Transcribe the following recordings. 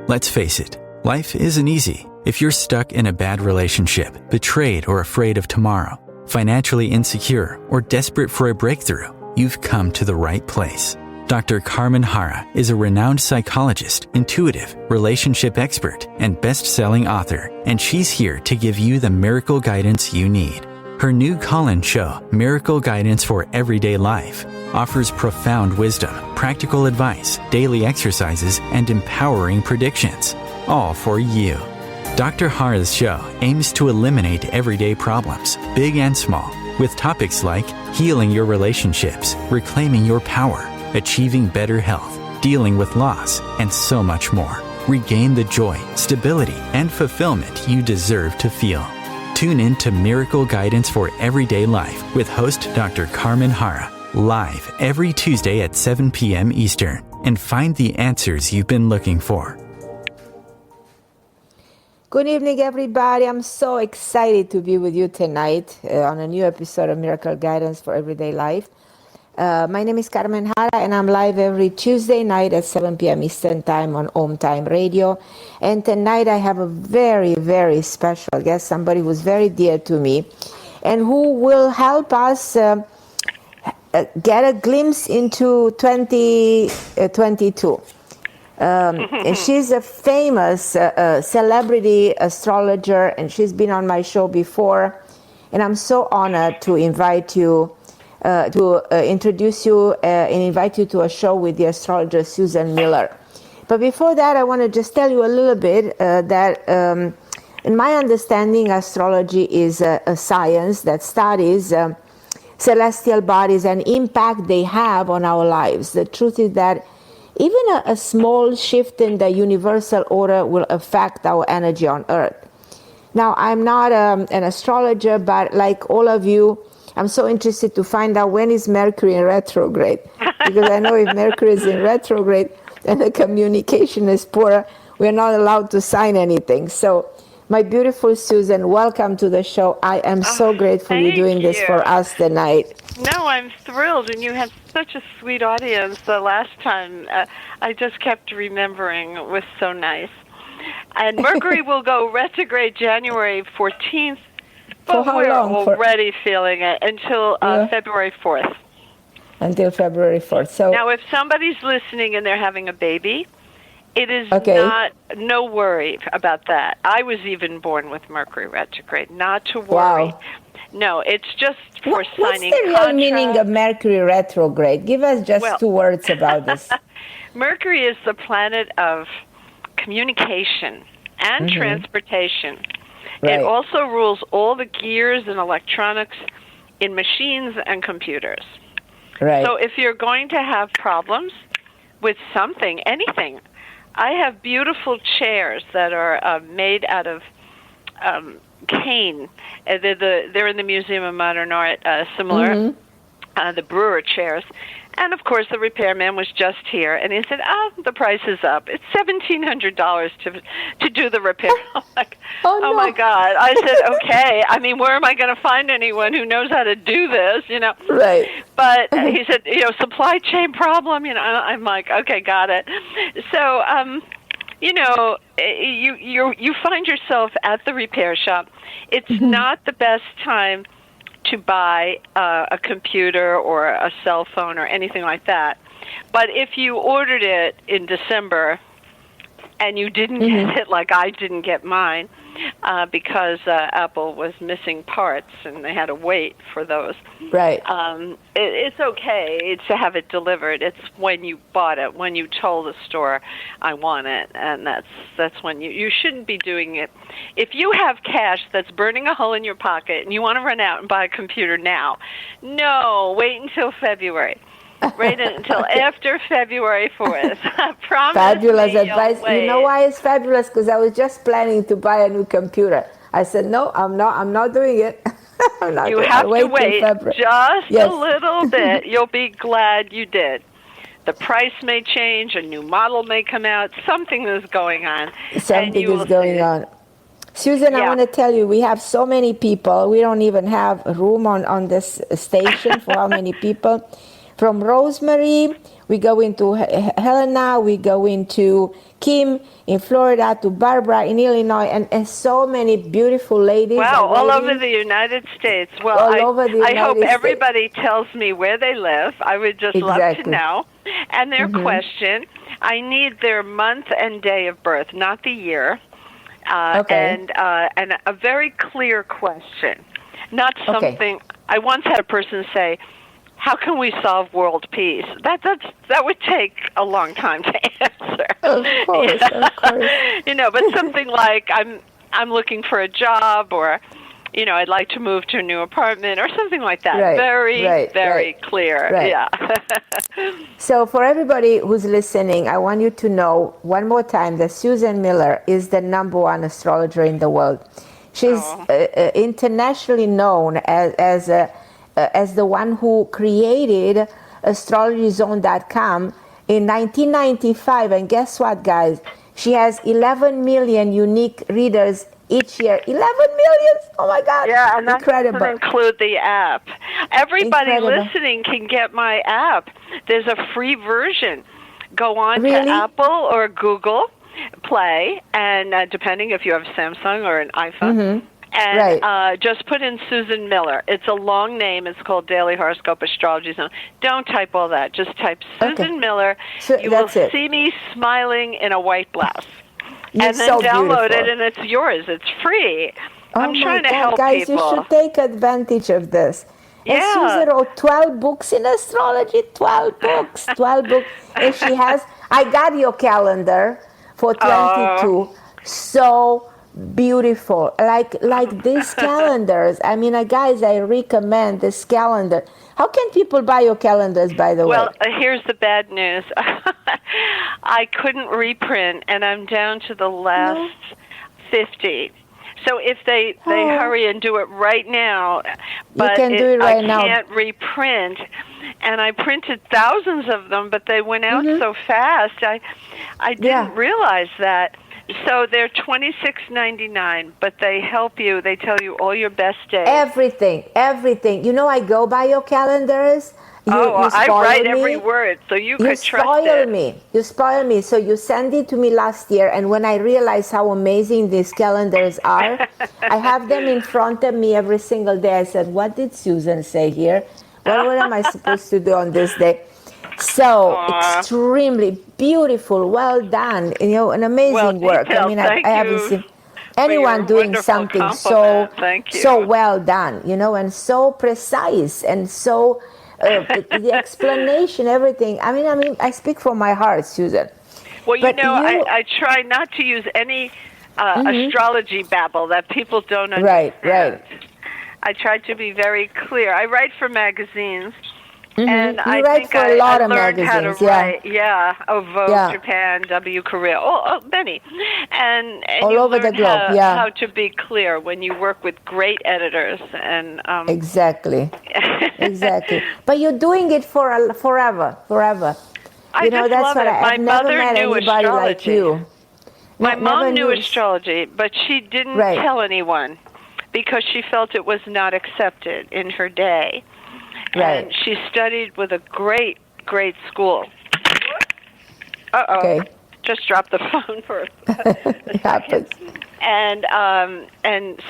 Let's face it, life isn't easy. If you're stuck in a bad relationship, betrayed or afraid of tomorrow, financially insecure, or desperate for a breakthrough, you've come to the right place. Dr. Carmen Harra is a renowned psychologist, intuitive, relationship expert, and best-selling author, and she's here to give you the miracle guidance you need. Her new call-in show, Miracle Guidance for Everyday Life, offers profound wisdom, practical advice, daily exercises, and empowering predictions, all for you. Dr. Harra's show aims to eliminate everyday problems, big and small, with topics like healing your relationships, reclaiming your power, achieving better health, dealing with loss, and so much more. Regain the joy, stability, and fulfillment you deserve to feel. Tune in to Miracle Guidance for Everyday Life with host Dr. Carmen Harra, live every Tuesday at 7 p.m. Eastern, and find the answers you've been looking for. Good evening, everybody. I'm so excited to be with you tonight on a new episode of Miracle Guidance for Everyday Life. My name is Carmen Harra, and I'm live every Tuesday night at 7 p.m. Eastern Time on OMTimes Radio. And tonight I have a very, very special guest, somebody who's very dear to me, and who will help us get a glimpse into 2022. And she's a famous celebrity astrologer, and she's been on my show before. And I'm so honored to invite you, introduce you and invite you to a show with the astrologer Susan Miller. But before that, I want to just tell you a little bit that in my understanding, astrology is a science that studies celestial bodies and impact they have on our lives. The truth is that even a small shift in the universal order will affect our energy on Earth. Now, I'm not an astrologer, but like all of you, I'm so interested to find out when is Mercury in retrograde. Because I know if Mercury is in retrograde and the communication is poor, we're not allowed to sign anything. So, my beautiful Susan, welcome to the show. I am so grateful you're doing this for us tonight. No, I'm thrilled, and you had such a sweet audience the last time. I just kept remembering. It was so nice. And Mercury will go retrograde January 14th, but we're already feeling it until February 4th. Until February 4th. So now, if somebody's listening and they're having a baby, it is not, no worry about that. I was even born with Mercury retrograde, not to worry. Wow. No, it's just for signing What's the real meaning of Mercury retrograde? Give us just 2 words about this. Mercury is the planet of communication and transportation. Right. It also rules all the gears and electronics in machines and computers. Right. So if you're going to have problems with something, anything, I have beautiful chairs that are made out of cane. They're in the Museum of Modern Art, similar, the Brewer chairs. And, of course, the repairman was just here, and he said, the price is up. It's $1,700 to do the repair. I'm like, oh my God. I said, okay. I mean, where am I going to find anyone who knows how to do this, Right. But he said, supply chain problem, I'm like, okay, got it. So, you find yourself at the repair shop. It's not the best time to buy a computer or a cell phone or anything like that. But if you ordered it in December and you didn't get it, like I didn't get mine, because Apple was missing parts and they had to wait for those. Right. It's okay to have it delivered. It's when you bought it, when you told the store, I want it, and that's when you shouldn't be doing it. If you have cash that's burning a hole in your pocket and you want to run out and buy a computer now, no, wait until February. Wait until after February 4th. Fabulous advice. You know why it's fabulous? Because I was just planning to buy a new computer. I said, no, I'm not doing it. You have to wait just a little bit. You'll be glad you did. The price may change. A new model may come out. Something is going on. Something is going on. Susan, I want to tell you, we have so many people. We don't even have room on this station for how many people. From Rosemary, we go into Helena, we go into Kim in Florida, to Barbara in Illinois, and so many beautiful ladies. Wow, all over the United States. Well, I hope everybody tells me where they live. I would just love to know. And their question, I need their month and day of birth, not the year. And a very clear question, not something. I once had a person say, "How can we solve world peace?" That would take a long time to answer. Of course. But something like I'm looking for a job, or I'd like to move to a new apartment, or something like that. Right, very clear. Right. Yeah. So for everybody who's listening, I want you to know one more time that Susan Miller is the #1 astrologer in the world. She's internationally known as the one who created astrologyzone.com in 1995. And guess what, guys? She has 11 million unique readers each year. 11 million! Oh my God! Yeah, and that incredible. Doesn't include the app. Everybody listening can get my app. There's a free version. Go on to Apple or Google Play, and depending if you have Samsung or an iPhone, and just put in Susan Miller. It's a long name. It's called Daily Horoscope Astrology Zone. Don't type all that. Just type Susan Miller. You will see me smiling in a white blouse. And then download it, and it's yours. It's free. I'm trying to help guys, people. You should take advantage of this. And Susan wrote 12 books in astrology. 12 books. 12 books. And she has, I got your calendar for 22. So beautiful. Like these calendars. I mean, guys, I recommend this calendar. How can people buy your calendars, by the way? Well, here's the bad news. I couldn't reprint, and I'm down to the last 50. So if they hurry and do it right now, but you can do it right now. I can't reprint. And I printed thousands of them, but they went out so fast. I didn't realize that. So they're $26.99, but they help you. They tell you all your best days. Everything. I go by your calendars. I write every word, so you could trust it. You spoil me. So you sent it to me last year, and when I realized how amazing these calendars are, I have them in front of me every single day. I said, what did Susan say here? What am I supposed to do on this day? So extremely beautiful, well done. An amazing work. I mean, I haven't seen anyone doing something so well done. And so precise and so the explanation, everything. I mean, I speak from my heart, Susan. Well, I try not to use any astrology babble that people don't understand. Right. I try to be very clear. I write for magazines. And I think I learned how to write. Vogue, Japan, W, Korea, many. And all over the globe, how to be clear when you work with great editors. And Exactly. But you're doing it forever. I just love it. I've never met anybody like you. My mom knew astrology, but she didn't tell anyone because she felt it was not accepted in her day. And she studied with a great school. Okay. Just dropped the phone for it happens. And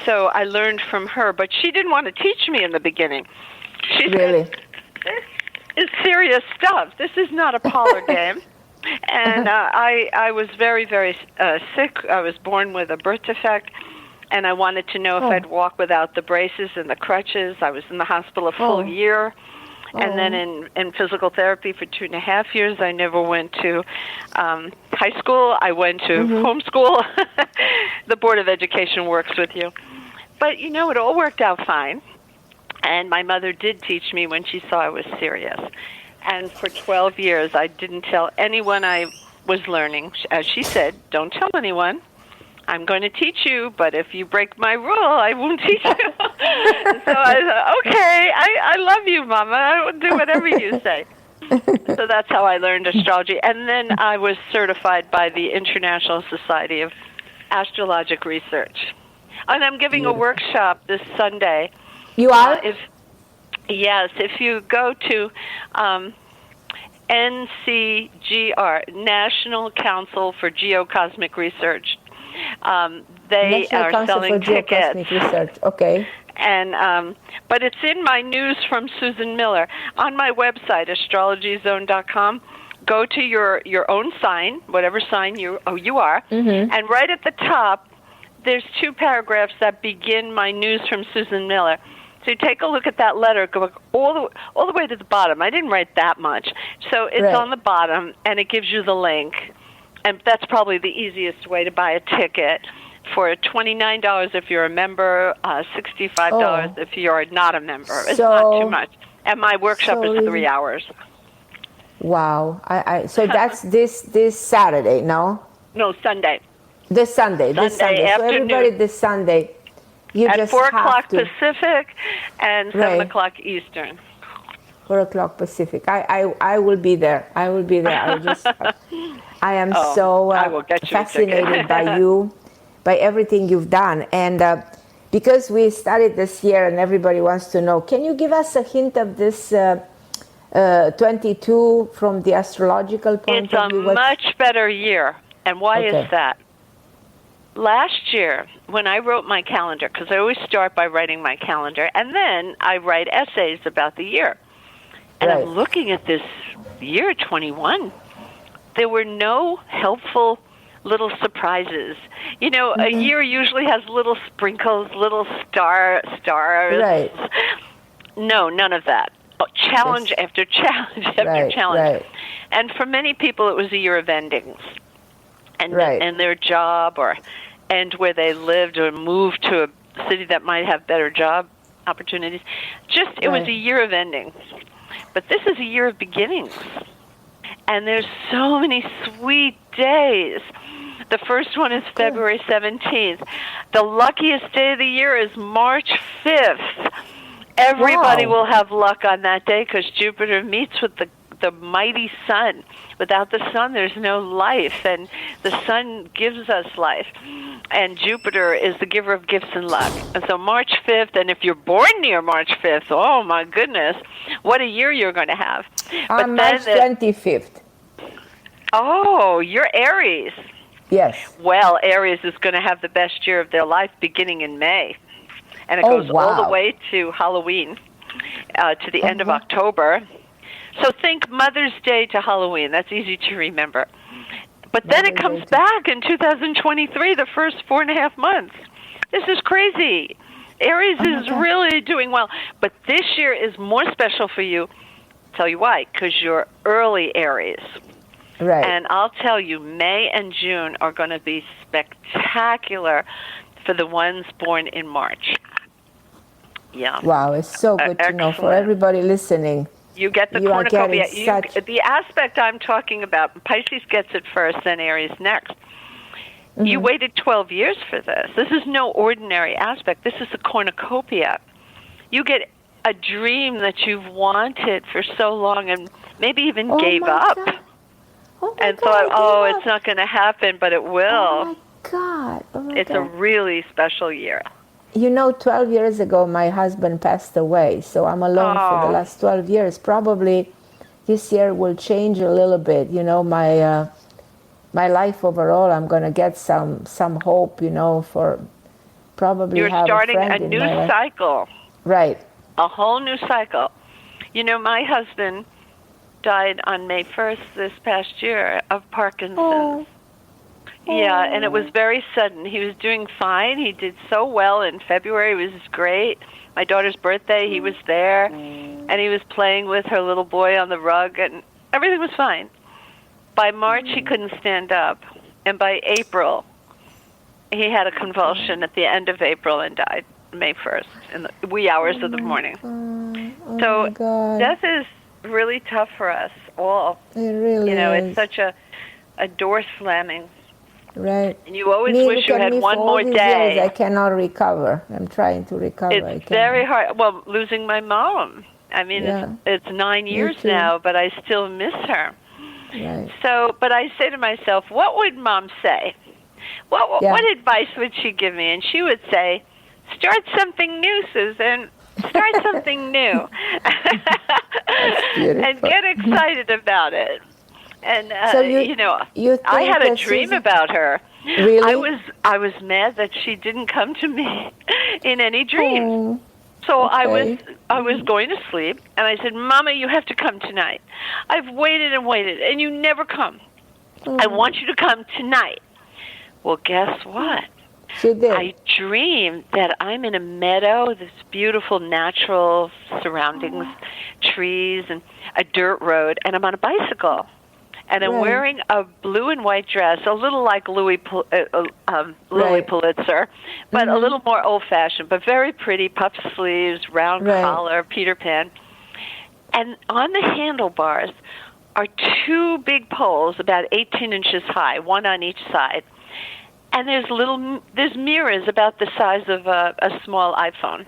so I learned from her, but she didn't want to teach me in the beginning. She said, "This is serious stuff. This is not a parlor game." And I was very, very sick. I was born with a birth defect. And I wanted to know if I'd walk without the braces and the crutches. I was in the hospital a full year. And then in physical therapy for 2.5 years. I never went to high school. I went to homeschool. The Board of Education works with you. But, it all worked out fine. And my mother did teach me when she saw I was serious. And for 12 years, I didn't tell anyone I was learning. As she said, don't tell anyone. I'm going to teach you, but if you break my rule, I won't teach you. So I thought, okay, I love you, Mama. I will do whatever you say. So that's how I learned astrology. And then I was certified by the International Society of Astrological Research. And I'm giving a workshop this Sunday. You are? If you go to NCGR, National Council for Geocosmic Research. They National are Council selling for Geocosmic tickets. Research. Okay. And but it's in my news from Susan Miller on my website, astrologyzone.com. Go to your own sign, whatever sign you are, and right at the top, there's 2 paragraphs that begin my news from Susan Miller. So you take a look at that letter, go all the way to the bottom. I didn't write that much, so it's on the bottom, and it gives you the link, and that's probably the easiest way to buy a ticket. For $29 if you're a member, $65 if you're not a member. It's not too much. And my workshop is 3 hours. Wow. So that's this Saturday, no? No, Sunday. This Sunday. Sunday afternoon. So everybody this Sunday, you at just 4 have o'clock to. Pacific and 7 o'clock Eastern. 4 o'clock Pacific. I will be there. I will be there. I am so I will get you fascinated by you, by everything you've done. And because we started this year and everybody wants to know, can you give us a hint of this 22 from the astrological point of view? It's a much better year. And why is that? Last year, when I wrote my calendar, because I always start by writing my calendar, and then I write essays about the year. And I'm looking at this year, 21. There were no helpful little surprises. You know, a year usually has little sprinkles, little stars. Right. No, none of that. Challenge after challenge after challenge. Right. And for many people, it was a year of endings. And their job and where they lived or moved to a city that might have better job opportunities. It was a year of endings. But this is a year of beginnings. And there's so many sweet days. The first one is February 17th. The luckiest day of the year is March 5th. Everybody will have luck on that day because Jupiter meets with the mighty sun. Without the sun, there's no life, and the sun gives us life. And Jupiter is the giver of gifts and luck. And so March 5th, and if you're born near March 5th, oh my goodness, what a year you're going to have. But March 25th. Oh, you're Aries. Yes. Well, Aries is going to have the best year of their life beginning in May. And it goes all the way to Halloween, to the end of October. So think Mother's Day to Halloween. That's easy to remember. But then it comes back in 2023, the first 4.5 months. This is crazy. Aries is really doing well. But this year is more special for you. I'll tell you why. Because you're early Aries. Right. And I'll tell you, May and June are going to be spectacular for the ones born in March. Yeah. Wow, it's so good to know for everybody listening. You get the cornucopia. The aspect I'm talking about, Pisces gets it first, then Aries next. Mm-hmm. You waited 12 years for this. This is no ordinary aspect. This is a cornucopia. You get a dream that you've wanted for so long and maybe even gave up. And thought, it's not going to happen, but it will. Oh, my God. It's a really special year. You know, 12 years ago, my husband passed away, so I'm alone for the last 12 years. Probably this year will change a little bit. You know, my life overall, I'm going to get some hope, you know, for probably You're have starting a new cycle. Right. A whole new cycle. You know, my husband died on May 1st this past year of Parkinson's. Yeah, and it was very sudden. He was doing fine. He did so well in February. It was great. My daughter's birthday, he was there, and he was playing with her little boy on the rug, and everything was fine. By March, he couldn't stand up, and by April, he had a convulsion at the end of April and died May 1st in the wee hours of the morning. So death is really tough for us all. It really is. It's such a door slamming. Right. And you always wish you had one more day. I cannot recover. I'm trying to recover. It's very hard. Well, losing my mom. I mean, it's 9 years now, but I still miss her. Right. So, but I say to myself, what would Mom say? What advice would she give me? And she would say, start something new, Susan. Start something new. And get excited about it. And so you I had a dream about her. Really? I was mad that she didn't come to me in any dreams. Oh, so okay. I was going to sleep, and I said, "Mama, you have to come tonight. I've waited and waited, and you never come. I want you to come tonight." Well, guess what? She did. I dreamed that I'm in a meadow, this beautiful natural surroundings, trees and a dirt road, and I'm on a bicycle. And I'm wearing a blue and white dress, a little like Lily Pulitzer, but a little more old-fashioned, but very pretty, puff sleeves, round collar, Peter Pan. And on the handlebars are two big poles about 18 inches high, one on each side. And there's mirrors about the size of a small iPhone,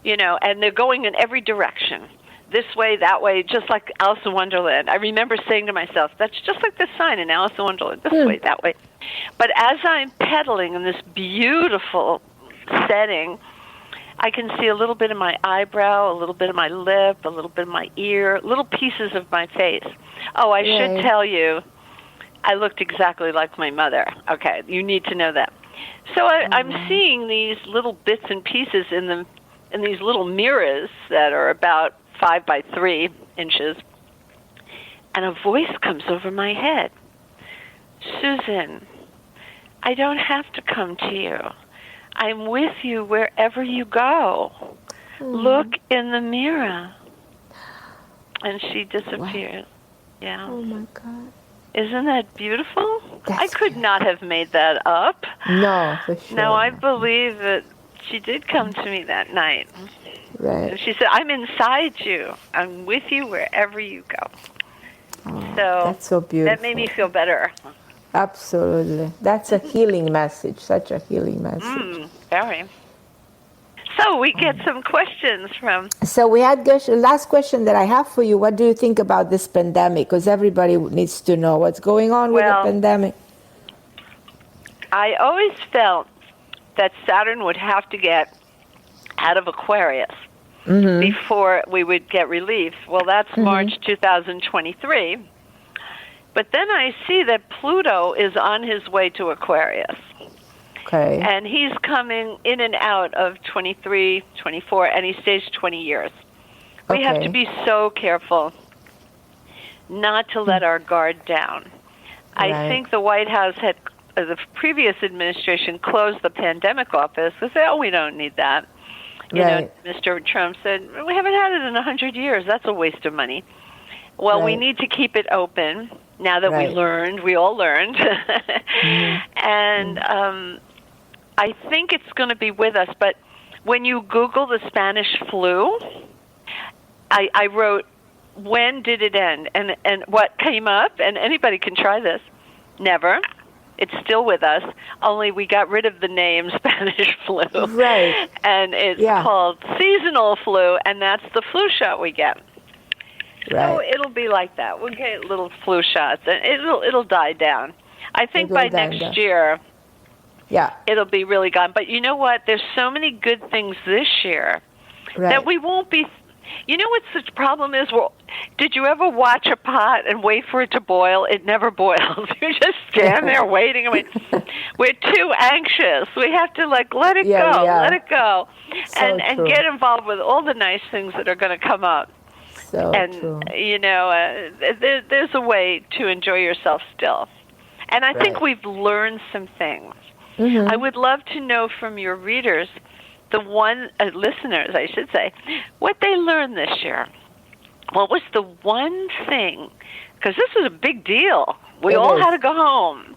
and they're going in every direction, this way, that way, just like Alice in Wonderland. I remember saying to myself, that's just like the sign in Alice in Wonderland, this way, that way. But as I'm pedaling in this beautiful setting, I can see a little bit of my eyebrow, a little bit of my lip, a little bit of my ear, little pieces of my face. Oh, I should tell you, I looked exactly like my mother. Okay, you need to know that. So I'm seeing these little bits and pieces in these little mirrors that are about 5 by 3 inches, and a voice comes over my head. Susan, I don't have to come to you. I'm with you wherever you go. Look in the mirror. And she disappears. Wow. Yeah. Oh my God. Isn't that beautiful? That's I could not have made that up. No, for sure. No, I believe that she did come to me that night. Right. And she said, I'm inside you. I'm with you wherever you go. Oh, so that's so beautiful. That made me feel better. Absolutely. That's a healing message, such a healing message. Very. So we get some questions from... So we had last question that I have for you. What do you think about this pandemic? Because everybody needs to know what's going on with the pandemic. I always felt that Saturn would have to get out of Aquarius before we would get relief. Well, that's March 2023. But then I see that Pluto is on his way to Aquarius. Okay. And he's coming in and out of 23, 24, and he stays 20 years. We have to be so careful not to let our guard down. I think the White House had, the previous administration closed the pandemic office. They said, we don't need that. You know, Mr. Trump said, we haven't had it in 100 years. That's a waste of money. Well, we need to keep it open now that we all learned. And I think it's going to be with us. But when you Google the Spanish flu, I wrote, when did it end? And what came up, and anybody can try this, never. It's still with us, only we got rid of the name Spanish flu. Right. And it's called seasonal flu, and that's the flu shot we get. Right. So it'll be like that. We'll get little flu shots, and it'll die down. I think by next year, it'll be really gone. But you know what? There's so many good things this year that we won't be... You know what the problem is? Well, did you ever watch a pot and wait for it to boil? It never boils. You just stand there waiting. I mean, we're too anxious. We have to let it go, let it go, and get involved with all the nice things that are going to come up. So true. You know, there's a way to enjoy yourself still. And I think we've learned some things. I would love to know from your readers, listeners, I should say, what they learned this year. What was the one thing? Because this was a big deal. We all had to go home.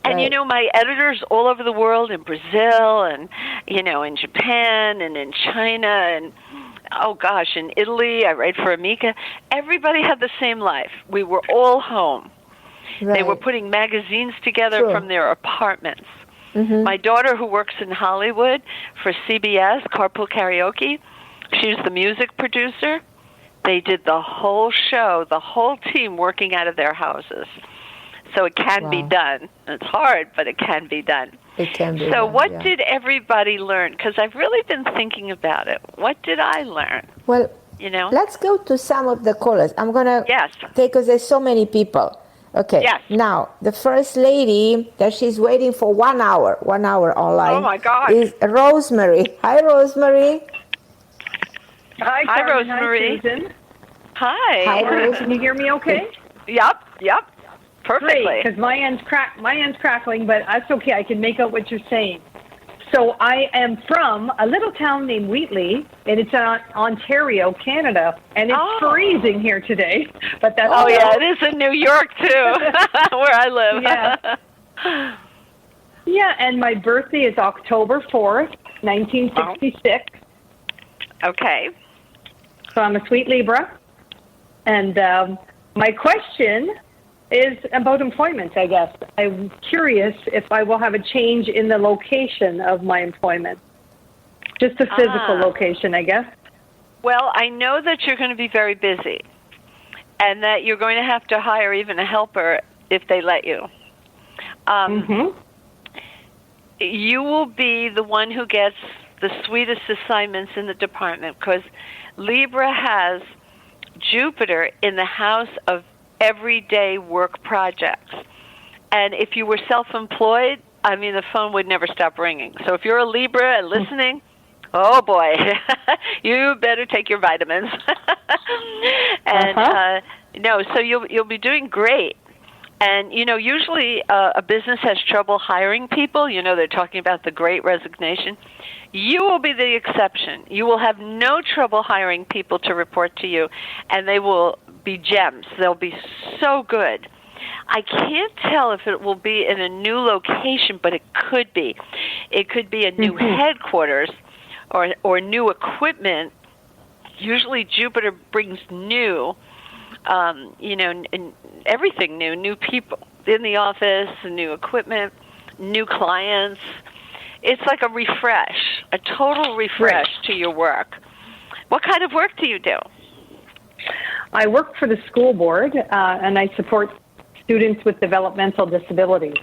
And, you know, my editors all over the world, in Brazil and, you know, in Japan and in China and, oh, gosh, in Italy, I write for Amica. Everybody had the same life. We were all home. They were putting magazines together from their apartments. My daughter, who works in Hollywood for CBS, Carpool Karaoke, she's the music producer. They did the whole show, the whole team working out of their houses. So it can be done. It's hard, but it can be done. It can be. So what yeah. did everybody learn? Because I've really been thinking about it. What did I learn? Well, You know? let's go to some of the callers. I'm going to Yes. take, because there's so many people. Okay. Yes. Now, the first lady that she's waiting for 1 hour online, Oh, my God. is Rosemary. Hi, Rosemary. Hi, Hi, Carmen. Rosemary. Hi, Susan. Hi. Hi, Can Rosemary. you hear me okay? Yep. Perfectly. Great, because my end's crackling, but that's okay. I can make out what you're saying. So I am from a little town named Wheatley, and it's in Ontario, Canada, and it's freezing here today. But that's it is in New York too, where I live. Yeah. Yeah, and my birthday is October 4th, 1966. Okay. So I'm a sweet Libra. And my question is about employment, I guess. I'm curious if I will have a change in the location of my employment. Just a physical location, I guess. Well, I know that you're going to be very busy and that you're going to have to hire even a helper if they let you. You will be the one who gets the sweetest assignments in the department, because Libra has Jupiter in the house of everyday work projects. And if you were self-employed, I mean, the phone would never stop ringing. So if you're a Libra and listening, oh boy, you better take your vitamins. And so you'll be doing great. And, usually a business has trouble hiring people. They're talking about the Great Resignation. You will be the exception. You will have no trouble hiring people to report to you, and they will be gems. They'll be so good. I can't tell if it will be in a new location, but it could be. It could be a new headquarters or new equipment. Usually Jupiter brings new. And everything new people in the office, new equipment, new clients. It's like a refresh, a total refresh to your work. What kind of work do you do? I work for the school board, and I support students with developmental disabilities.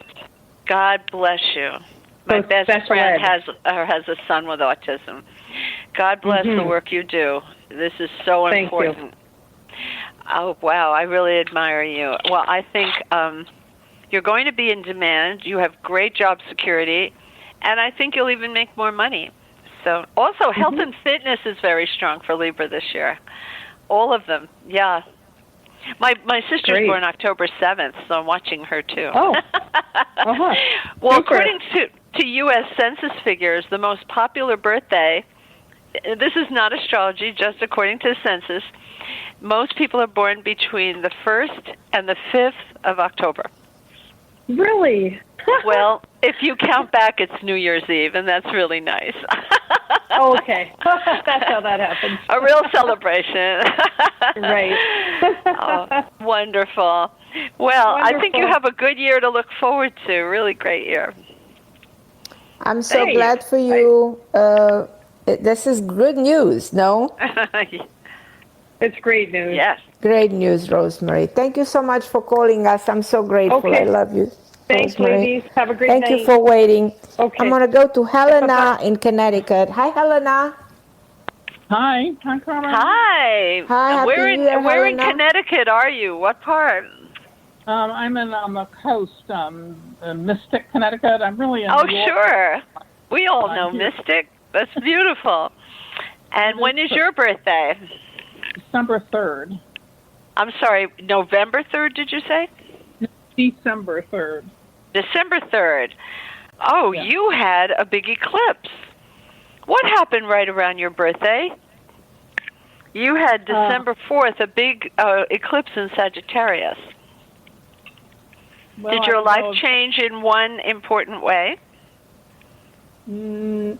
God bless you. My best friend has a son with autism. God bless the work you do. This is so important. Thank you. Oh, wow. I really admire you. Well, I think you're going to be in demand. You have great job security, and I think you'll even make more money. So, also, health and fitness is very strong for Libra this year. All of them, yeah. My sister's born October 7th, so I'm watching her, too. Oh. Well, according to U.S. Census figures, the most popular birthday, this is not astrology, just according to the census, most people are born between the 1st and the 5th of October. Really? Well, if you count back, it's New Year's Eve, and that's really nice. Oh, okay. That's how that happens. A real celebration. Right. Oh, wonderful. Well, I think you have a good year to look forward to. Really great year. I'm so glad for you. This is good news, no? It's great news. Yes. Great news, Rosemary. Thank you so much for calling us. I'm so grateful. Okay. I love you, Thanks, Rosemary. ladies. Have a great night. Thank you for waiting. Okay. I'm going to go to Helena in Connecticut. Hi, Helena. Hi. Hi, Carmen. Hi. Hi, happy Where New Year, in Helena. Connecticut are you? What part? I'm on the coast, Mystic, Connecticut. I'm really in New York. Sure. We all know Mystic. That's beautiful. And when is your birthday? December 3rd. I'm sorry, November 3rd, did you say? December 3rd. December 3rd. Oh, Yeah. You had a big eclipse. What happened right around your birthday? You had December 4th, a big eclipse in Sagittarius. Well, Did your life change in one important way? No,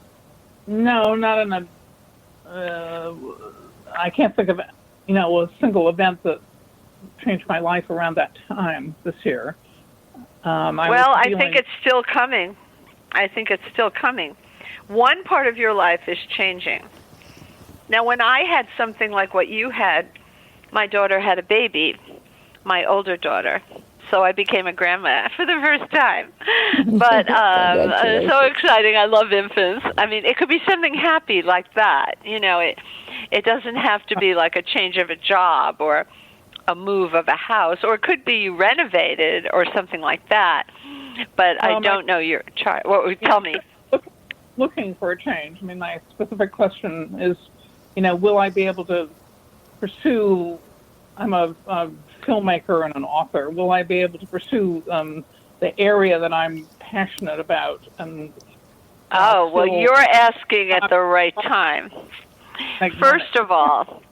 not in a... I can't think of a single event that changed my life around that time this year. I think it's still coming. One part of your life is changing. Now, when I had something like what you had, my daughter had a baby, my older daughter, So I became a grandma for the first time. But so exciting. I love infants. I mean, it could be something happy like that. You know, it doesn't have to be like a change of a job or a move of a house, or it could be renovated or something like that. But I don't know your chart. Tell me. Looking for a change. I mean, my specific question is, you know, will I be able to pursue? I'm a filmmaker and an author. Will I be able to pursue the area that I'm passionate about? And well, you're asking at the right time. First of all,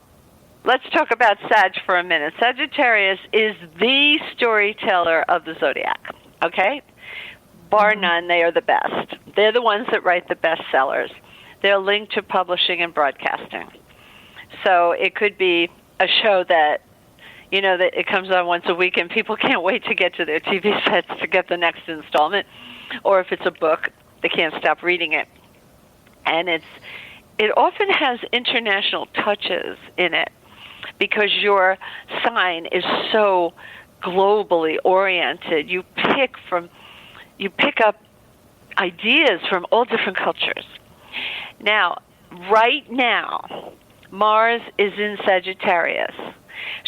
let's talk about Sag for a minute. Sagittarius is the storyteller of the zodiac, okay? Bar none, they are the best. They're the ones that write the bestsellers. They're linked to publishing and broadcasting. So it could be a show that, you know, that it comes on once a week and people can't wait to get to their TV sets to get the next installment. Or if it's a book, they can't stop reading it. And it often has international touches in it because your sign is so globally oriented. You pick up ideas from all different cultures. Now, right now, Mars is in Sagittarius.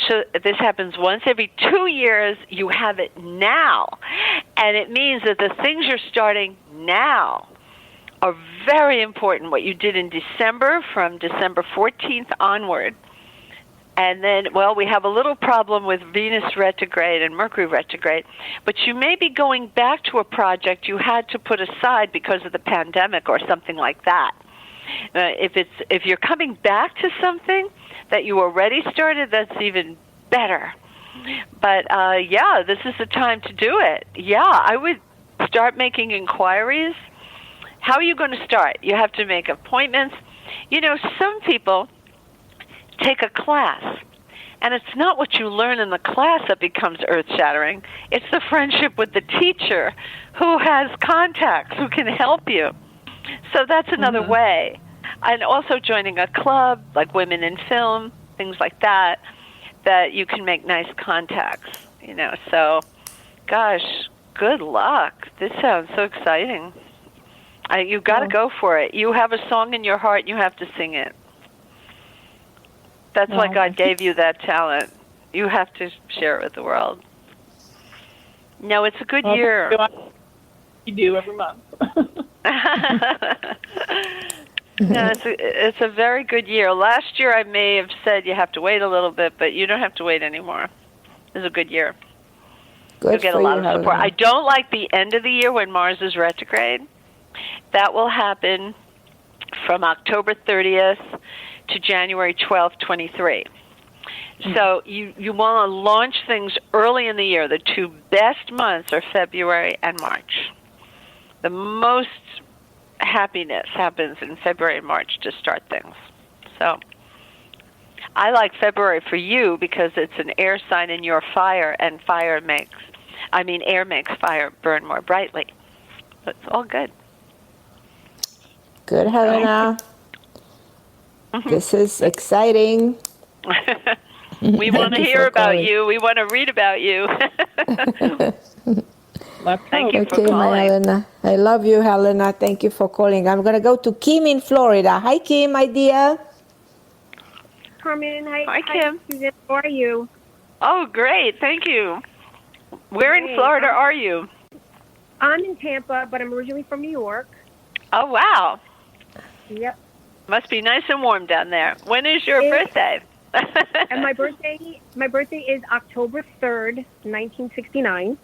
So this happens once every 2 years. You have it now. And it means that the things you're starting now are very important. What you did in December, from December 14th onward. And then, well, we have a little problem with Venus retrograde and Mercury retrograde. But you may be going back to a project you had to put aside because of the pandemic or something like that. If you're coming back to something that you already started, that's even better. But yeah, this is the time to do it. Yeah, I would start making inquiries. How are you going to start? You have to make appointments. You know, some people take a class, and it's not what you learn in the class that becomes earth-shattering. It's the friendship with the teacher who has contacts, who can help you. So that's another way. And also joining a club, like Women in Film, things like that, that you can make nice contacts, you know. So, gosh, good luck. This sounds so exciting. You've got to go for it. You have a song in your heart, and you have to sing it. That's why God gave you that talent. You have to share it with the world. No, it's a good year. You do every month. No, it's a very good year. Last year I may have said you have to wait a little bit, but you don't have to wait anymore. It's a good year. You'll get a lot of support. I don't like the end of the year when Mars is retrograde. That will happen from October 30th to January 12th, 23. So you want to launch things early in the year. The two best months are February and March. The most happiness happens in February and March to start things. So I like February for you because it's an air sign in your fire, and air makes fire burn more brightly. So it's all good. Good, Helena. This is exciting. We want to hear about you. We want to read about you. Thank you for calling. My Helena. I love you, Helena. Thank you for calling. I'm going to go to Kim in Florida. Hi, Kim, my dear. Carmen, hi, Kim. Susan. How are you? Oh, great. Thank you. Where in Florida are you? I'm in Tampa, but I'm originally from New York. Oh, wow. Yep. Must be nice and warm down there. When is your birthday? And my birthday is October 3rd, 1969.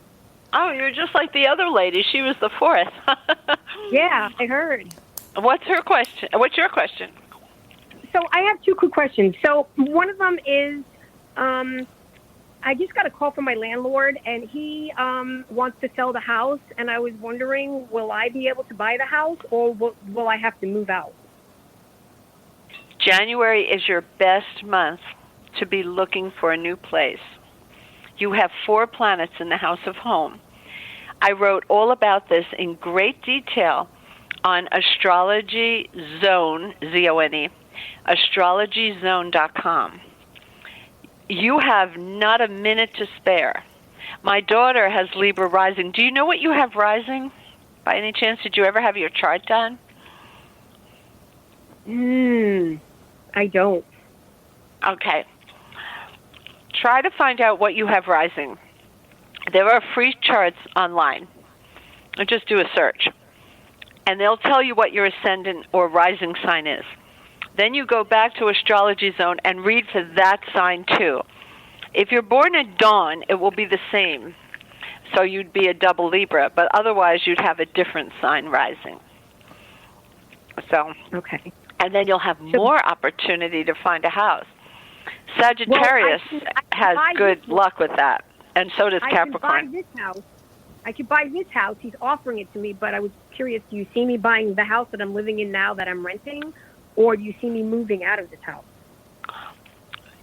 Oh, you're just like the other lady. She was the 4th. Yeah, I heard. What's her question? What's your question? So I have two quick questions. So one of them is, I just got a call from my landlord, and he wants to sell the house, and I was wondering, will I be able to buy the house, or will I have to move out? January is your best month to be looking for a new place. You have 4 planets in the house of home. I wrote all about this in great detail on Astrology Zone, Z-O-N-E, astrologyzone.com. You have not a minute to spare. My daughter has Libra rising. Do you know what you have rising? By any chance, did you ever have your chart done? I don't. Okay. Try to find out what you have rising. There are free charts online. Just do a search. And they'll tell you what your ascendant or rising sign is. Then you go back to Astrology Zone and read for that sign too. If you're born at dawn, it will be the same. So you'd be a double Libra, but otherwise you'd have a different sign rising. So, Okay. and then you'll have more opportunity to find a house. Sagittarius has good luck with that, and so does Capricorn. I could buy this house. He's offering it to me, but I was curious, do you see me buying the house that I'm living in now that I'm renting, or do you see me moving out of this house?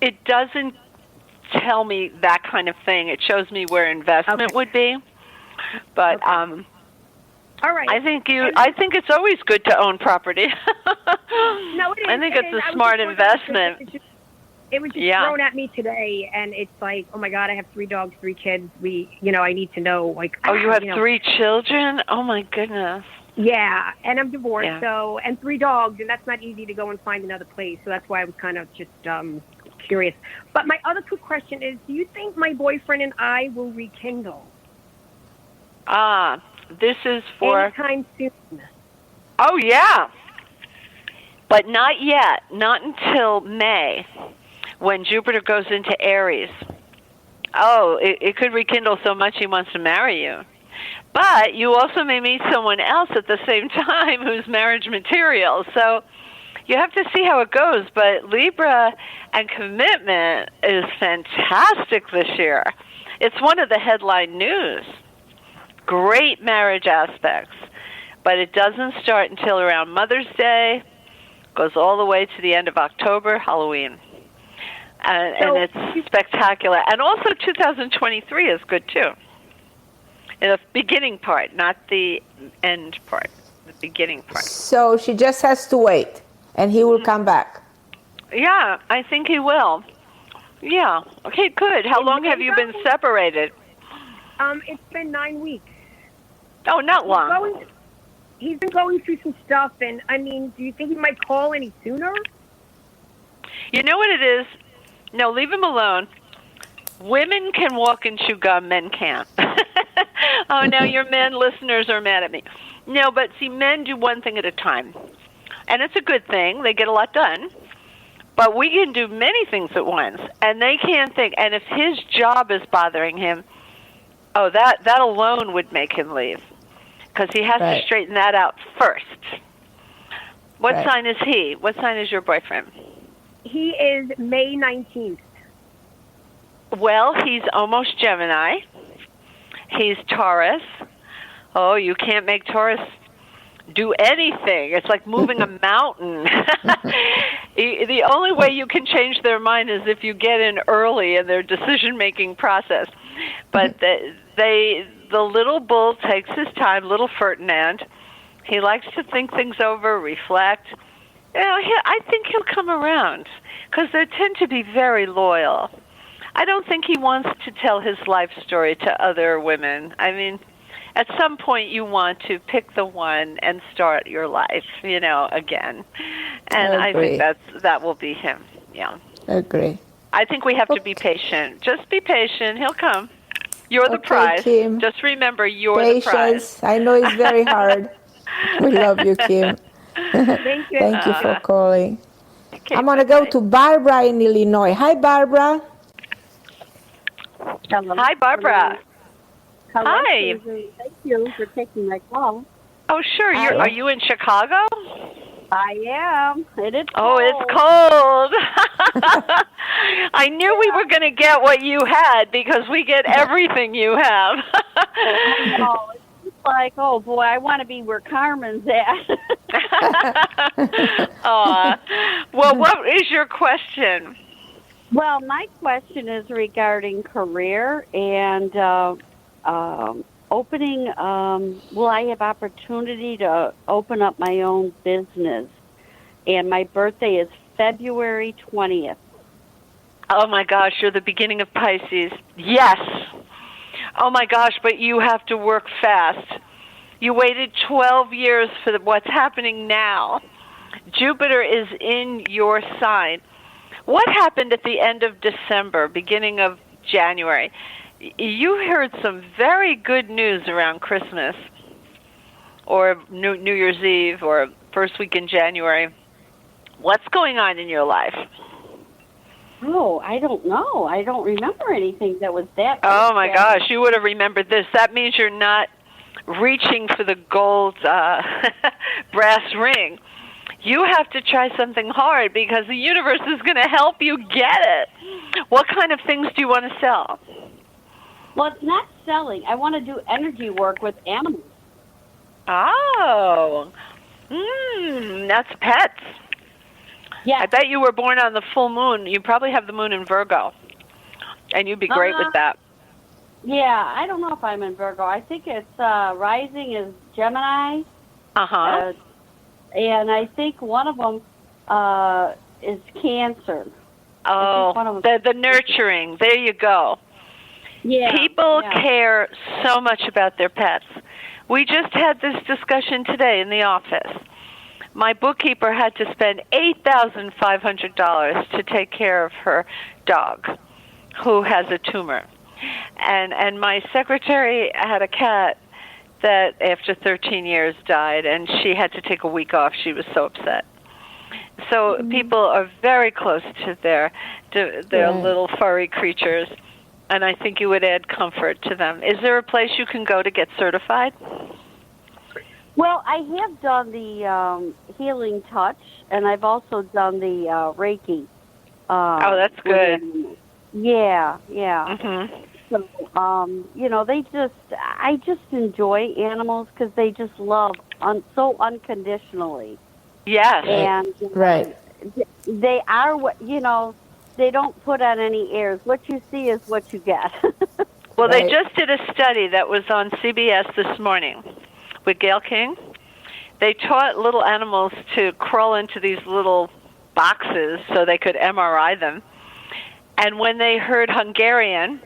It doesn't tell me that kind of thing. It shows me where investment would be. But all right. I think it's always good to own property. No, it is. I think it's a smart investment. It was just thrown at me today, and it's like, oh my God, I have 3 dogs, 3 kids. I need to know, like. Oh, you have 3 children? Oh my goodness. Yeah, and I'm divorced, and 3 dogs, and that's not easy to go and find another place. So that's why I was kind of just curious. But my other quick question is, do you think my boyfriend and I will rekindle? This is for anytime soon. Oh yeah, but not yet. Not until May, when Jupiter goes into Aries. Oh, it could rekindle so much he wants to marry you. But you also may meet someone else at the same time who's marriage material. So you have to see how it goes. But Libra and commitment is fantastic this year. It's one of the headline news. Great marriage aspects. But it doesn't start until around Mother's Day, goes all the way to the end of October, Halloween. And it's spectacular. And also 2023 is good too. In the beginning part, not the end part, the beginning part. So she just has to wait, and he will come back. Yeah, I think he will. Yeah. Okay, good. How long have you been separated? It's been 9 weeks. Oh, not long. He's been going through some stuff, and I mean, do you think he might call any sooner? You know what it is? No, leave him alone. Women can walk and chew gum, men can't. Oh, no, your men listeners are mad at me. No, but see, men do one thing at a time. And it's a good thing. They get a lot done. But we can do many things at once, and they can't think. And if his job is bothering him, oh, that alone would make him leave. Because he has to straighten that out first. What sign is he? What sign is your boyfriend? He is May 19th. Well, he's almost Gemini. He's Taurus. Oh, you can't make Taurus do anything. It's like moving a mountain. The only way you can change their mind is if you get in early in their decision-making process. But the little bull takes his time, little Ferdinand. He likes to think things over, reflect. You know, I think he'll come around because they tend to be very loyal. I don't think he wants to tell his life story to other women. I mean, at some point you want to pick the one and start your life, again. And I think that will be him. Yeah. Agree. I think we have to be patient. Just be patient. He'll come. You're the prize. Kim. Just remember, you're the prize. I know it's very hard. We love you, Kim. Thank you. Thank you for calling. Okay, I'm going to go to Barbara in Illinois. Hi, Barbara. Hello. Hi, Barbara. Hello, Hi. Susan. Thank you for taking my call. Oh, sure. Are you in Chicago? I am. It is cold. Oh, it's cold. I knew we were going to get what you had because we get everything you have. I know. It's like, oh, boy, I want to be where Carmen's at. Well, what is your question? Well, my question is regarding career and opening. Will I have opportunity to open up my own business? And my birthday is February 20th. Oh, my gosh, you're the beginning of Pisces. Yes. Oh my gosh, but you have to work fast. You waited 12 years for what's happening now. Jupiter is in your sign. What happened at the end of December, beginning of January? You heard some very good news around Christmas or New Year's Eve or first week in January. What's going on in your life? Oh, I don't know. I don't remember anything that was that. Oh, my gosh. You would have remembered this. That means you're not reaching for the gold brass ring. You have to try something hard because the universe is going to help you get it. What kind of things do you want to sell? Well, it's not selling. I want to do energy work with animals. Oh. That's pets. Yeah. I bet you were born on the full moon. You probably have the moon in Virgo. And you'd be great with that. Yeah, I don't know if I'm in Virgo. I think it's rising is Gemini. Uh-huh. And I think one of them is Cancer. Oh, the nurturing. There you go. Yeah. People care so much about their pets. We just had this discussion today in the office. My bookkeeper had to spend $8,500 to take care of her dog, who has a tumor. And my secretary had a cat that after 13 years died, and she had to take a week off. She was so upset. So people are very close to their little furry creatures, and I think you would add comfort to them. Is there a place you can go to get certified? Well, I have done the healing touch, and I've also done the Reiki. Oh, that's good. Yeah. Mm-hmm. So, I just enjoy animals because they just love so unconditionally. Yes. And they are what, they don't put on any airs. What you see is what you get. Well, they just did a study that was on CBS this morning with Gail King. They taught little animals to crawl into these little boxes so they could MRI them. And when they heard Hungarian,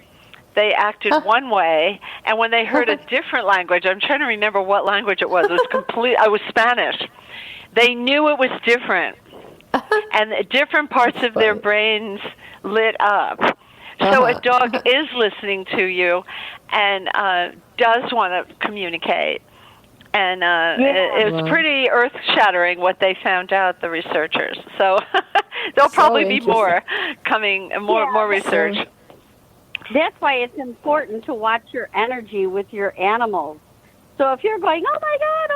they acted one way, and when they heard a different language, I'm trying to remember what language it was. It was Spanish. They knew it was different, and different parts of their brains lit up. So a dog is listening to you and does want to communicate. And it was pretty earth-shattering what they found out, the researchers. So there'll probably be more coming, more research. That's why it's important to watch your energy with your animals. So if you're going, oh my God,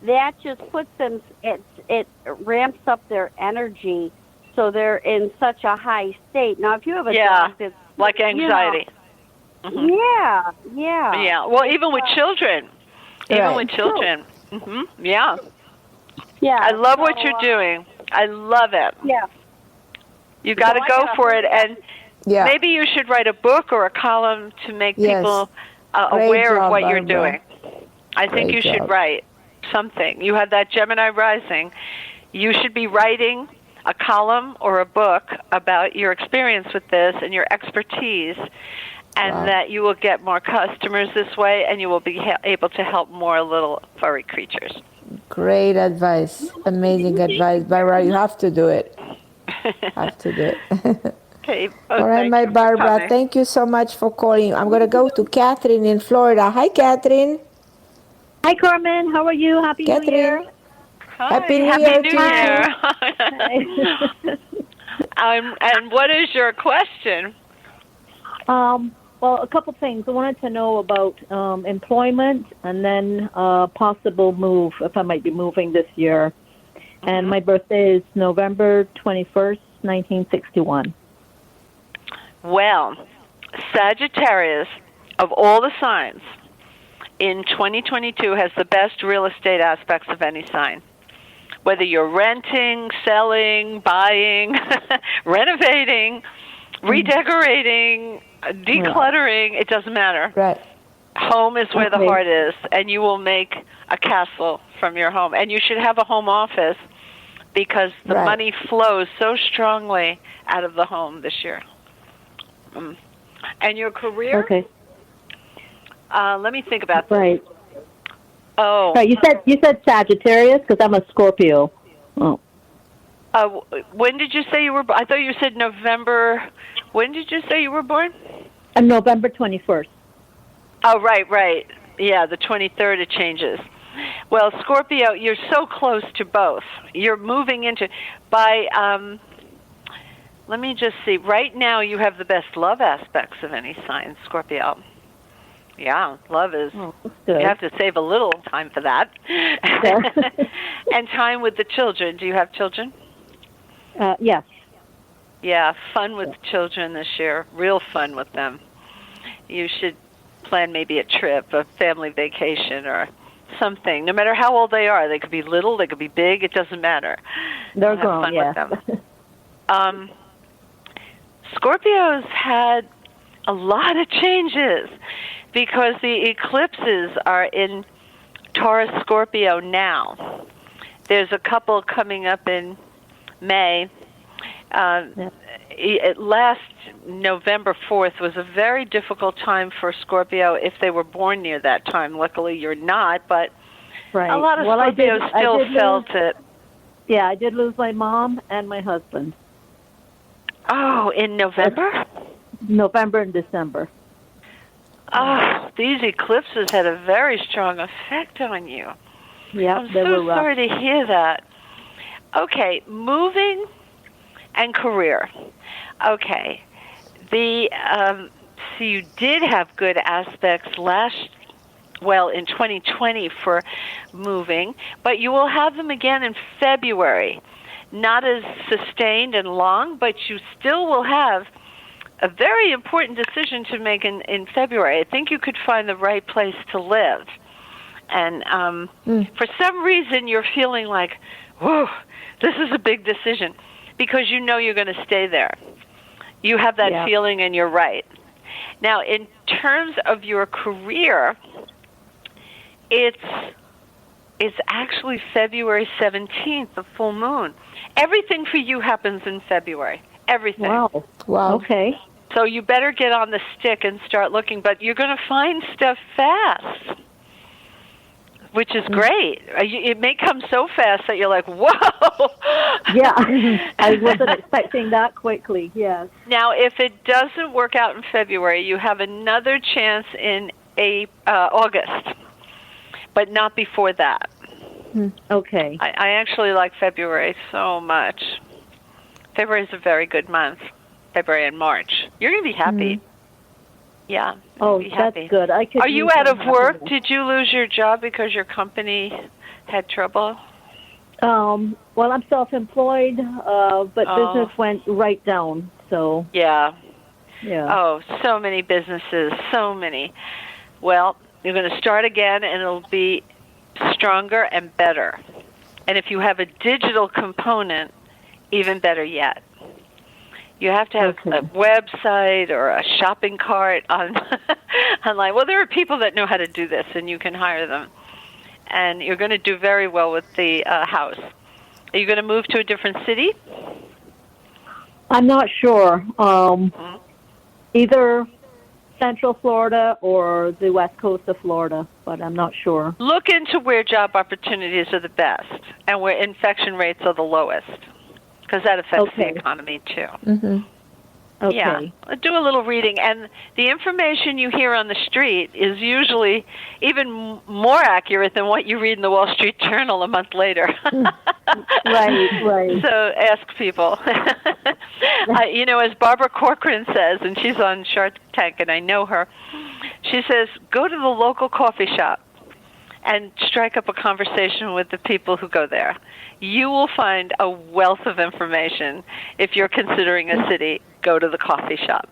that just puts them, it ramps up their energy so they're in such a high state. Now, if you have a dog that's... like anxiety. Mm-hmm. Yeah. Yeah, well, even with children. Mm-hmm. Yeah. I love what you're doing. I love it. Yeah. You got to go for it, and maybe you should write a book or a column to make people aware of what you're doing. I think you should write something. You have that Gemini rising. You should be writing a column or a book about your experience with this and your expertise, and that you will get more customers this way, and you will be able to help more little furry creatures. Great advice. Amazing advice. Barbara, you have to do it. Okay. All right, my Barbara, thank you so much for calling. I'm going to go to Catherine in Florida. Hi, Catherine. Hi, Carmen. How are you? Happy New Year. Hi. Happy New Year to you. And what is your question? Well, a couple things. I wanted to know about employment and then possible move, if I might be moving this year. And my birthday is November 21st, 1961. Well, Sagittarius, of all the signs, in 2022 has the best real estate aspects of any sign. Whether you're renting, selling, buying, renovating, redecorating, decluttering, it doesn't matter. Right. Home is where the heart is, and you will make a castle from your home. And you should have a home office because the money flows so strongly out of the home this year. And your career? Okay. Let me think about this. Right. Oh. Right. You said Sagittarius because I'm a Scorpio. Oh. When did you say you were? I thought you said November. When did you say you were born? November 21st. Oh, right. Yeah, the 23rd it changes. Well, Scorpio, you're so close to both. You're moving into let me just see. Right now you have the best love aspects of any sign, Scorpio. Yeah, love is, good. you have to save a little time for that. And time with the children. Do you have children? Yes. Yeah, fun with children this year. Real fun with them. You should plan maybe a trip, a family vacation, or something. No matter how old they are, they could be little, they could be big. It doesn't matter. They're have grown. fun Yeah. with them. Scorpios had a lot of changes because the eclipses are in Taurus Scorpio now. There's a couple coming up in May. Last November 4th was a very difficult time for Scorpio if they were born near that time. Luckily, you're not, but a lot of Scorpios still felt it. Yeah, I did lose my mom and my husband. Oh, in November? November and December. Oh, these eclipses had a very strong effect on you. Yeah, I'm so sorry to hear that. Okay, moving and career. Okay, so you did have good aspects in 2020 for moving, but you will have them again in February. Not as sustained and long, but you still will have a very important decision to make in February. I think you could find the right place to live. And for some reason, you're feeling like, whoa, this is a big decision, because you know you're going to stay there. You have that feeling, and you're right. Now, in terms of your career, it's actually February 17th, the full moon. Everything for you happens in February. Everything. Wow. Okay. So you better get on the stick and start looking, but you're going to find stuff fast, which is great. It may come so fast that you're like, whoa. Yeah, I wasn't expecting that quickly, yes. Now, if it doesn't work out in February, you have another chance in August, but not before that. Okay. I actually like February so much. February is a very good month. February and March. You're going to be happy. Yeah. Oh, be happy. That's good. Are you out of work? Did you lose your job because your company had trouble? Well, I'm self-employed, but business went right down. So. Yeah. Yeah. Oh, so many businesses, so many. Well, you're going to start again, and it'll be stronger and better. And if you have a digital component, even better yet. You have to have a website or a shopping cart online. Well, there are people that know how to do this, and you can hire them. And you're going to do very well with the house. Are you going to move to a different city? I'm not sure. Either Central Florida or the west coast of Florida, but I'm not sure. Look into where job opportunities are the best and where infection rates are the lowest, because that affects the economy too. Okay. Yeah, do a little reading, and the information you hear on the street is usually even more accurate than what you read in the Wall Street Journal a month later. Right. So ask people. As Barbara Corcoran says, and she's on Shark Tank, and I know her, she says, go to the local coffee shop and strike up a conversation with the people who go there. You will find a wealth of information. If you're considering a city, go to the coffee shop,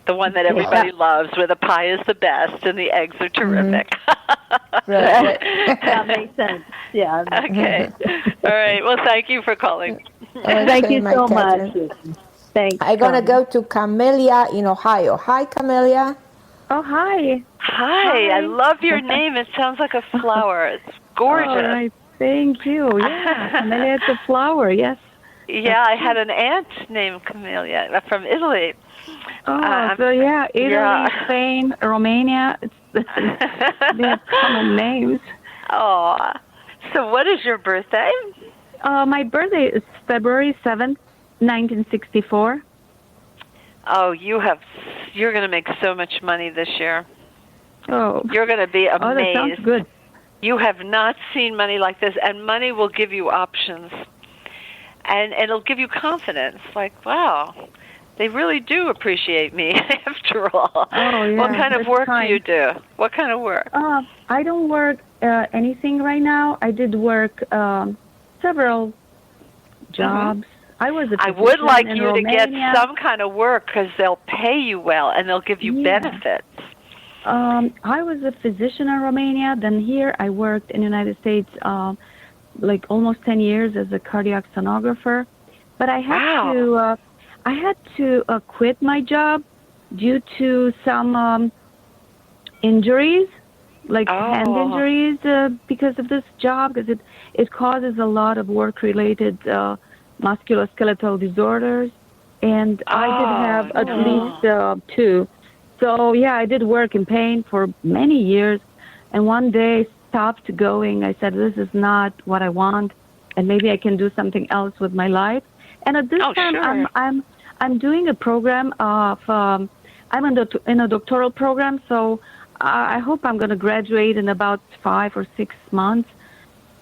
the one that everybody loves, where the pie is the best and the eggs are terrific. That makes sense. Yeah. Okay. All right. Well, thank you for calling. Thank you so much. Thanks. I'm going to go to Camellia in Ohio. Hi, Camellia. Oh, hi. Hi. I love your name. It sounds like a flower. It's gorgeous. All right. Thank you. Yeah, Camellia, it's a flower, yes. Yeah, I had an aunt named Camellia from Italy. Oh, Italy, Spain, Romania. It's They have common names. Oh, so what is your birthday? My birthday is February 7th, 1964. Oh, you're going to make so much money this year. Oh. You're going to be amazed. Oh, that sounds good. You have not seen money like this, and money will give you options. And it'll give you confidence. Like, wow, they really do appreciate me after all. Oh, yeah. What kind of work do you do? What kind of work? I don't work anything right now. I did work several jobs. I was a I would like physician in you to get Romania. some kind of work because they'll pay you well and they'll give you benefits. I was a physician in Romania. Then here I worked in the United States like almost 10 years as a cardiac sonographer. But I had to quit my job due to some injuries, like hand injuries, because of this job, because it causes a lot of work-related musculoskeletal disorders, and I did have at least 2. So yeah, I did work in pain for many years, and one day stopped going. I said, "This is not what I want, and maybe I can do something else with my life." And at this time, I'm doing a program of I'm in a doctoral program, so I hope I'm going to graduate in about 5 or 6 months.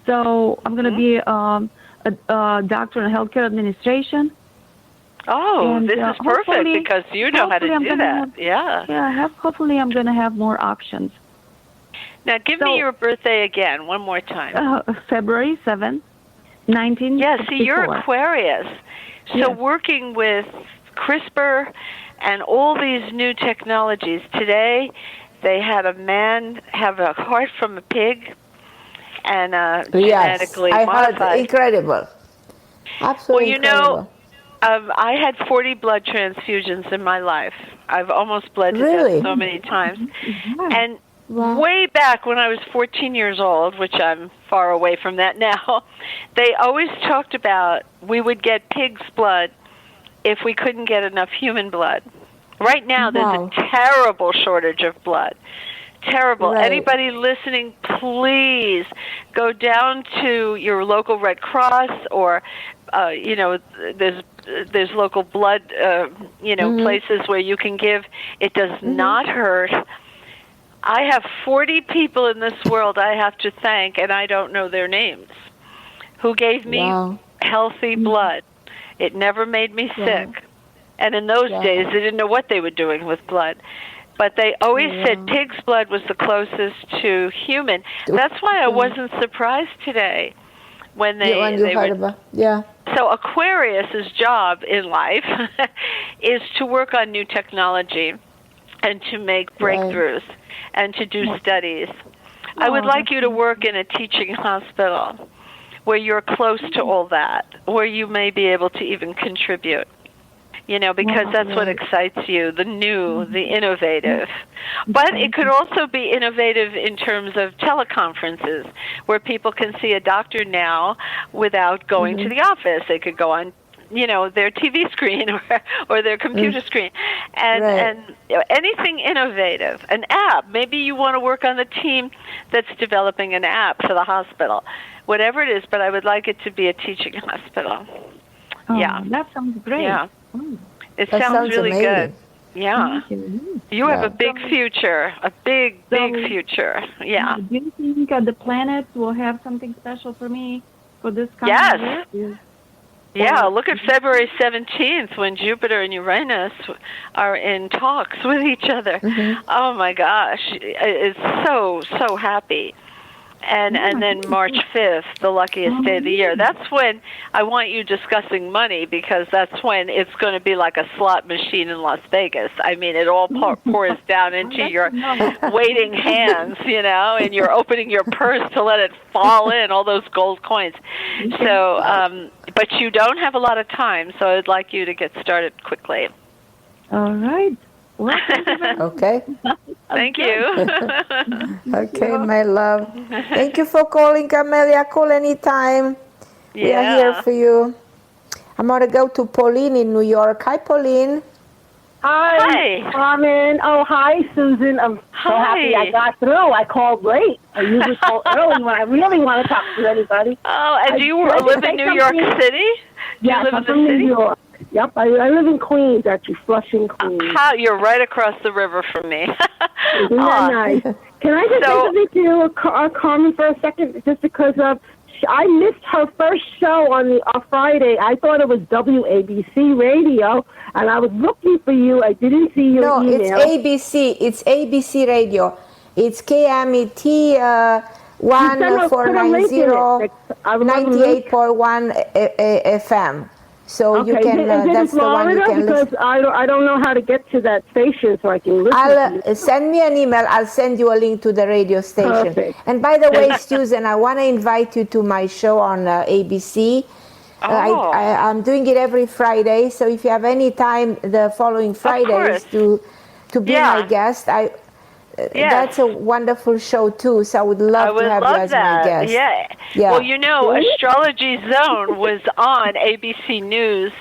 So I'm going to be a doctor in healthcare administration. Oh, and, this is perfect because you know how to do that. Hopefully I'm going to have more options. Now, give me your birthday again, one more time. February 7th, 1964. Yeah, see, you're Aquarius. So working with CRISPR and all these new technologies, today they had a man have a heart from a pig and genetically modified. Heard, incredible. Absolutely incredible. I had 40 blood transfusions in my life. I've almost bled to death so many times. Mm-hmm. And way back when I was 14 years old, which I'm far away from that now, they always talked about we would get pig's blood if we couldn't get enough human blood. Right now, there's a terrible shortage of blood. Terrible. Right. Anybody listening, please go down to your local Red Cross or, there's local blood, places where you can give. It does not hurt. I have 40 people in this world I have to thank, and I don't know their names, who gave me healthy blood. It never made me sick. And in those days, they didn't know what they were doing with blood. But they always said pig's blood was the closest to human. That's why I wasn't surprised today when they heard about. So Aquarius's job in life is to work on new technology and to make breakthroughs and to do studies. I would like you to work in a teaching hospital where you're close to all that, where you may be able to even contribute. Because that's what excites you, the new, the innovative. But it could also be innovative in terms of teleconferences, where people can see a doctor now without going to the office. They could go on, their TV screen or their computer screen. And anything innovative, an app. Maybe you want to work on the team that's developing an app for the hospital. Whatever it is, but I would like it to be a teaching hospital. That sounds great. Yeah. It sounds really good. Yeah. You have a big future, a big future. Yeah. Do you think the planets will have something special for me for this coming year? Yeah, look at February 17th when Jupiter and Uranus are in talks with each other. Oh, my gosh. It's so happy. And then March 5th, the luckiest day of the year. That's when I want you discussing money, because that's when it's going to be like a slot machine in Las Vegas. I mean, it all pours down into your waiting hands, and you're opening your purse to let it fall in, all those gold coins. So, but you don't have a lot of time, so I'd like you to get started quickly. All right. Well, okay. Thank you. Okay, my love. Thank you for calling, Camelia. Call anytime. We are here for you. I'm going to go to Pauline in New York. Hi, Pauline. Hi. Carmen. Oh, hi, Susan. I'm so happy I got through. I called late. I usually call early when I really want to talk to anybody. Oh, and do you live in New York City? Yes, I'm from New York. Yep, I live in Queens, actually, Flushing, Queens. You're right across the river from me. Isn't that nice? Can I just say something to you, Carmen, for a second? Just because I missed her first show on Friday. I thought it was WABC radio, and I was looking for you. I didn't see your email. No, it's ABC. It's ABC radio. It's KMET 1490 98.1 FM. So you can. That's the one you can listen. Because I don't know how to get to that station, so I can listen. Send me an email. I'll send you a link to the radio station. Perfect. And by the way, Susan, I want to invite you to my show on ABC. I'm doing it every Friday. So if you have any time the following Fridays to be my guest, that's a wonderful show too. So I would love to have you as my guest. Yeah. Well, Astrology Zone was on ABC News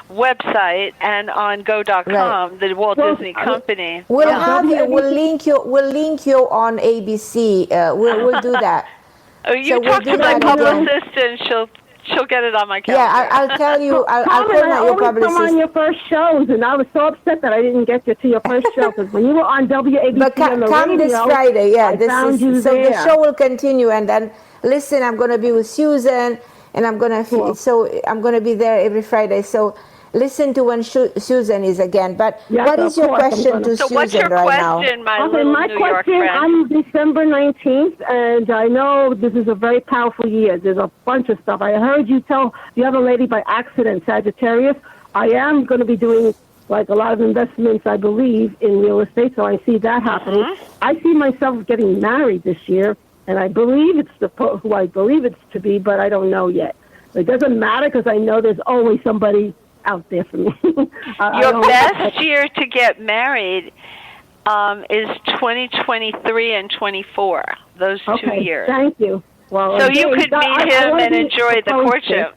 website and on Go.com, the Walt Disney Company. We'll link you on ABC. We'll do that. You talk to my publicist and she'll get it on my calendar. Yeah, I'll tell you. I'll call your publicist. Come on your first shows, and I was so upset that I didn't get you to your first show because when you were on WABC on the come radio, this Friday. Yeah, the show will continue, and then listen. I'm going to be with Susan, and I'm going to be there every Friday. So listen to when Susan is again. But what is your question to Susan what's your right question, now? My New York friend? I'm December 19th, and I know this is a very powerful year. There's a bunch of stuff. I heard you tell the other lady by accident, Sagittarius. I am going to be doing like a lot of investments, I believe, in real estate, so I see that happening. I see myself getting married this year, and I believe it's who I believe it's to be, but I don't know yet. It doesn't matter because I know there's always somebody out there for me. Your best year to get married is 2023 and 24. Those 2 years. Thank you. Well, so you could meet him and enjoy the courtship.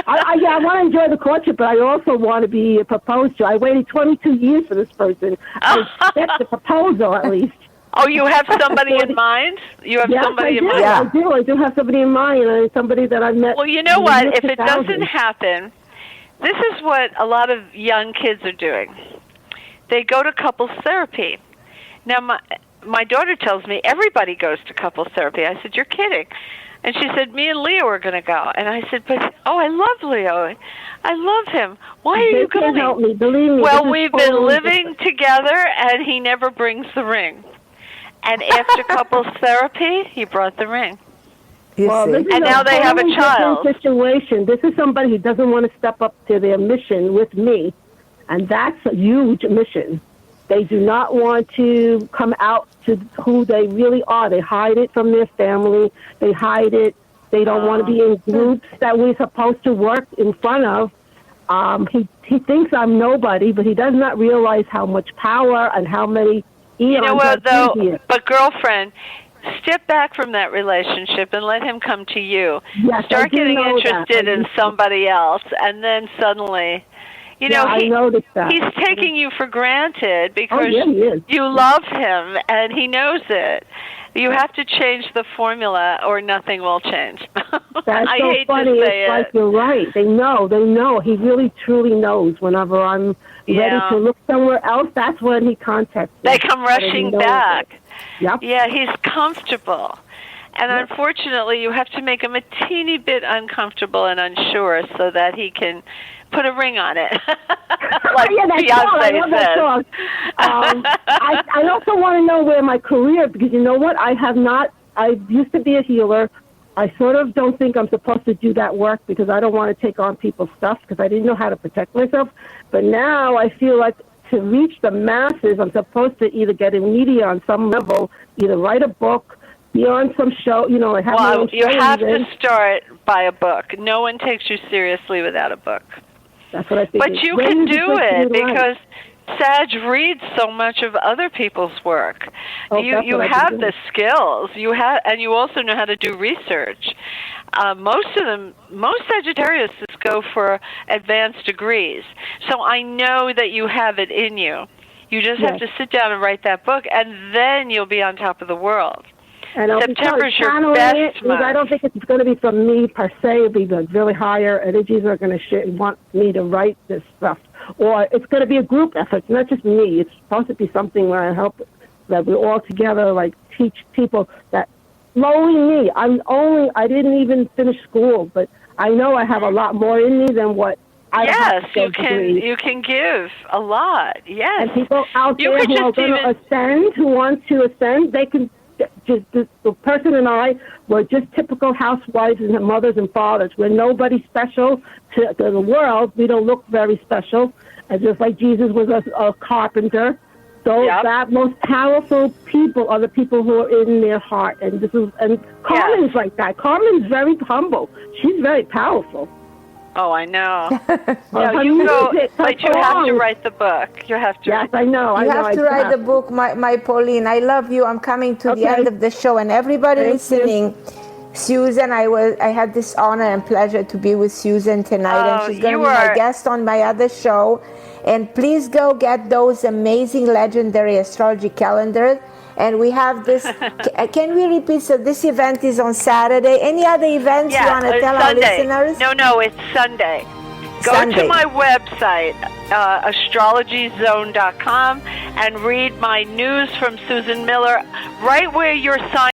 I want to enjoy the courtship, but I also want to be proposed to. I waited 22 years for this person. I get the proposal at least. Oh, you have somebody in mind? You have somebody in mind? Yeah, I do have somebody in mind, and somebody that I've met. Well, you know what? If it doesn't happen, this is what a lot of young kids are doing. They go to couples therapy. Now, my daughter tells me everybody goes to couples therapy. I said, you're kidding. And she said, me and Leo are going to go. And I said, I love Leo. I love him. Why are you going? Can't help me. Believe me. Well, we've been living together, and he never brings the ring. And after couples therapy, he brought the ring. And now they have a child. Situation. This is somebody who doesn't want to step up to their mission with me, and that's a huge mission. They do not want to come out to who they really are. They hide it from their family. They hide it. They don't want to be in groups that we're supposed to work in front of. He thinks I'm nobody, but he does not realize how much power and how many eons. You know what, though? But girlfriend, step back from that relationship and let him come to you. Yes, start getting interested in somebody else, and then suddenly, you know, he's taking you for granted because you love him, and he knows it. You have to change the formula, or nothing will change. That's I so hate funny. to say it's like you're right. They know. He really, truly knows. Whenever I'm ready to look somewhere else, that's when he contacts me. They come rushing back. Yep. Yeah, he's comfortable. And unfortunately, you have to make him a teeny bit uncomfortable and unsure so that he can put a ring on it. Like Beyonce says. I also want to know where my career, because you know what? I used to be a healer. I sort of don't think I'm supposed to do that work because I don't want to take on people's stuff because I didn't know how to protect myself. But now I feel like to reach the masses, I'm supposed to either get in media on some level, either write a book, be on some show, you know, have my own show. You have to start by a book. No one takes you seriously without a book. That's what I think. But you can do it because Sag reads so much of other people's work. Oh, You have the skills. And you also know how to do research. Most Sagittarius go for advanced degrees. So I know that you have it in you. You just have to sit down and write that book, and then you'll be on top of the world. And September's your best month. I don't think it's going to be from me per se. It'll be the really higher energies are going to want me to write this stuff. Or it's going to be a group effort, not just me. It's supposed to be something where I help, that we all together, like, teach people that, only me. I didn't even finish school, but I know I have a lot more in me than what I have. Yes, you can give a lot, yes. And people out there who are going to ascend, who want to ascend, they can... Just the person and I were just typical housewives and mothers and fathers. We're nobody special to the world. We don't look very special. And just like Jesus was a carpenter, so that most powerful people are the people who are in their heart. And Carmen's like that. Carmen's very humble. She's very powerful. Oh, I know. But you have to write the book. You have to. Yes, I know. You have to write the book, my Pauline. I love you. I'm coming to the end of the show, and everybody listening. Susan, I had this honor and pleasure to be with Susan tonight, and she's going to be my guest on my other show. And please go get those amazing, legendary astrology calendars. And we have this. Can we repeat? So this event is on Saturday. Any other events you want to tell our listeners? No, it's Sunday. Go to my website, astrologyzone.com, and read my news from Susan Miller right where you're signing